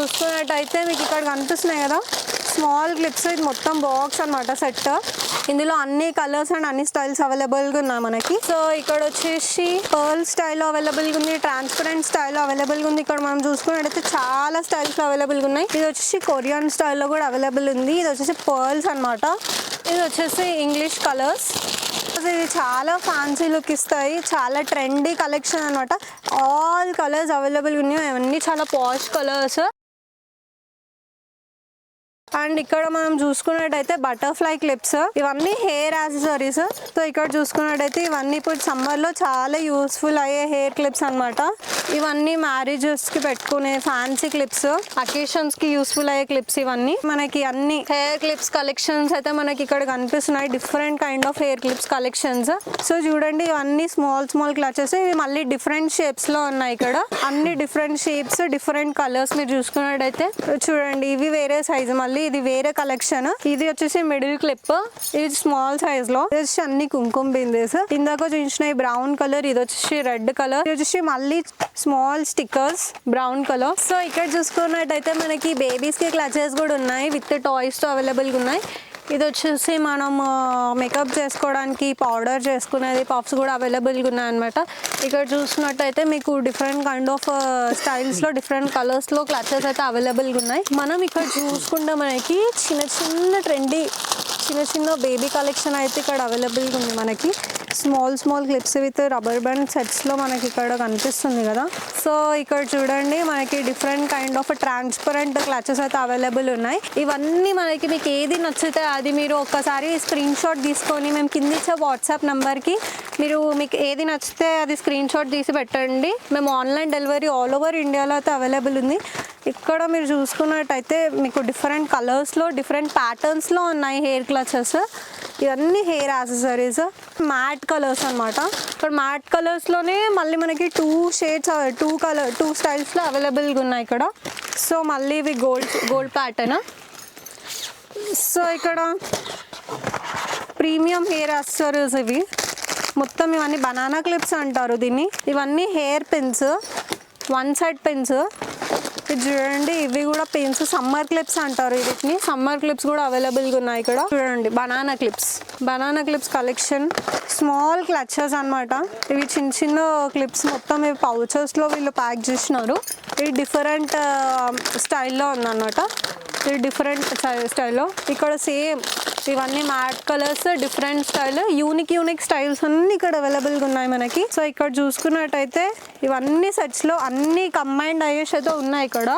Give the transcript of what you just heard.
చూసుకున్నట్టయితే మీకు ఇక్కడ కనిపిస్తున్నాయి కదా స్మాల్ క్లిప్స్. ఇది మొత్తం బాక్స్ అనమాట సెట్. ఇందులో అన్ని కలర్స్ అండ్ అన్ని స్టైల్స్ అవైలబుల్గా ఉన్నాయి మనకి. సో ఇక్కడ వచ్చేసి పర్ల్ స్టైల్లో అవైలబుల్గా ఉంది, ట్రాన్స్పరెంట్ స్టైల్లో అవైలబుల్గా ఉంది. ఇక్కడ మనం చూసుకున్నట్టయితే చాలా స్టైల్స్ అవైలబుల్గా ఉన్నాయి. ఇది వచ్చేసి కొరియన్ స్టైల్లో కూడా అవైలబుల్ ఉంది. ఇది వచ్చేసి పర్ల్స్ అనమాట. ఇది వచ్చేసి ఇంగ్లీష్ కలర్స్. ఇది చాలా ఫ్యాన్సీ లుక్ ఇస్తాయి, చాలా ట్రెండీ కలెక్షన్ అనమాట. ఆల్ కలర్స్ అవైలబుల్ ఉన్నాయి, అవన్నీ చాలా పాష్ కలర్స్. అండ్ ఇక్కడ మనం చూసుకున్నట్టయితే బటర్ఫ్లై క్లిప్స్, ఇవన్నీ హెయిర్ యాక్సెసరీస్. సో ఇక్కడ చూసుకున్నట్టయితే ఇవన్నీ ఇప్పుడు సమ్మర్లో చాలా యూస్ఫుల్ అయ్యే హెయిర్ క్లిప్స్ అనమాట. ఇవన్నీ మ్యారేజెస్కి పెట్టుకునే ఫ్యాన్సీ క్లిప్స్, అకేషన్స్కి యూస్ఫుల్ అయ్యే క్లిప్స్. ఇవన్నీ మనకి అన్ని హెయిర్ క్లిప్స్ కలెక్షన్స్ అయితే మనకి ఇక్కడ కనిపిస్తున్నాయి. Different kind of hair clips collections. So చూడండి ఇవన్నీ స్మాల్ స్మాల్ క్లచెస్. ఇవి మళ్ళీ డిఫరెంట్ షేప్స్లో ఉన్నాయి. ఇక్కడ అన్ని డిఫరెంట్ షేప్స్, డిఫరెంట్ కలర్స్. మీరు చూసుకున్నట్టయితే చూడండి ఇవి వేరే సైజు, మళ్ళీ ఇది వేరే కలెక్షన్. ఇది వచ్చేసి మిడిల్ క్లిప్, ఇది స్మాల్ సైజ్ లో. ఇది వచ్చేసి అన్ని కుంకుమ బిందెస్. ఇందాక చూసిన బ్రౌన్ కలర్, ఇది వచ్చేసి రెడ్ కలర్. ఇది వచ్చేసి మళ్ళీ small stickers brown colour. So ఇక్కడ చూసుకున్నట్టయితే మనకి బేబీస్ కి క్లచెస్ కూడా ఉన్నాయి, విత్ టాయ్స్ తో అవైలబుల్ గా ఉన్నాయి. ఇది వచ్చేసి మనం మేకప్ చేసుకోవడానికి పౌడర్ చేసుకునేది, పఫ్స్ కూడా అవైలబుల్గా ఉన్నాయన్నమాట. ఇక్కడ చూసినట్టయితే మీకు డిఫరెంట్ కైండ్ ఆఫ్ స్టైల్స్లో, డిఫరెంట్ కలర్స్లో క్లచెస్ అయితే అవైలబుల్గా ఉన్నాయి. మనం ఇక్కడ చూసుకుంటే మనకి చిన్న చిన్న ట్రెండీ చిన్న బేబీ కలెక్షన్ అయితే ఇక్కడ అవైలబుల్గా ఉంది మనకి. Small small clips with rubber band సెట్స్లో మనకి ఇక్కడ కనిపిస్తుంది కదా. సో ఇక్కడ చూడండి మనకి different kind of transparent clutches అయితే అవైలబుల్ ఉన్నాయి. ఇవన్నీ మనకి మీకు ఏది నచ్చితే అది మీరు ఒక్కసారి స్క్రీన్ షాట్ తీసుకొని మేము కింద ఇచ్చే వాట్సాప్ నెంబర్కి మీకు ఏది నచ్చితే అది స్క్రీన్ షాట్ తీసి పెట్టండి. మేము ఆన్లైన్ డెలివరీ ఆల్ ఓవర్ ఇండియాలో అయితే అవైలబుల్ ఉంది. ఇక్కడ మీరు చూసుకున్నట్టయితే మీకు డిఫరెంట్ కలర్స్లో, డిఫరెంట్ ప్యాటర్న్స్లో ఉన్నాయి హెయిర్ క్లచెస్. ఇవన్నీ హెయిర్ యాక్సెసరీస్, మ్యాట్ కలర్స్ అనమాట. ఇక్కడ మ్యాట్ కలర్స్లోనే మళ్ళీ మనకి టూ స్టైల్స్లో అవైలబుల్గా ఉన్నాయి ఇక్కడ. సో మళ్ళీ ఇవి గోల్డ్ ప్యాటర్న్. సో ఇక్కడ ప్రీమియం హెయిర్ యాక్సెసరీస్ ఇవి మొత్తం. ఇవన్నీ బనానా క్లిప్స్ అంటారు దీన్ని. ఇవన్నీ hair pins, one side pins. ఇది చూడండి ఇవి కూడా పిన్స్, సమ్మర్ క్లిప్స్ అంటారు వీటిని. సమ్మర్ క్లిప్స్ కూడా అవైలబుల్గా ఉన్నాయి ఇక్కడ. చూడండి banana clips collection, small clutches అనమాట. ఇవి చిన్న చిన్న క్లిప్స్ మొత్తం ఇవి పౌచెస్లో వీళ్ళు ప్యాక్ చేసినారు. ఇది డిఫరెంట్ స్టైల్లో ఉందన్నమాట. ఇది డిఫరెంట్ స్టైల్లో. ఇక్కడ సేమ్ ఇవన్నీ mat colours, different style, unique styles అన్ని ఇక్కడ అవైలబుల్గా ఉన్నాయి మనకి. సో ఇక్కడ చూసుకున్నట్టయితే ఇవన్నీ సెట్స్లో అన్ని కంబైన్డ్ అయ్యేసి అయితే ఉన్నాయి ఇక్కడ.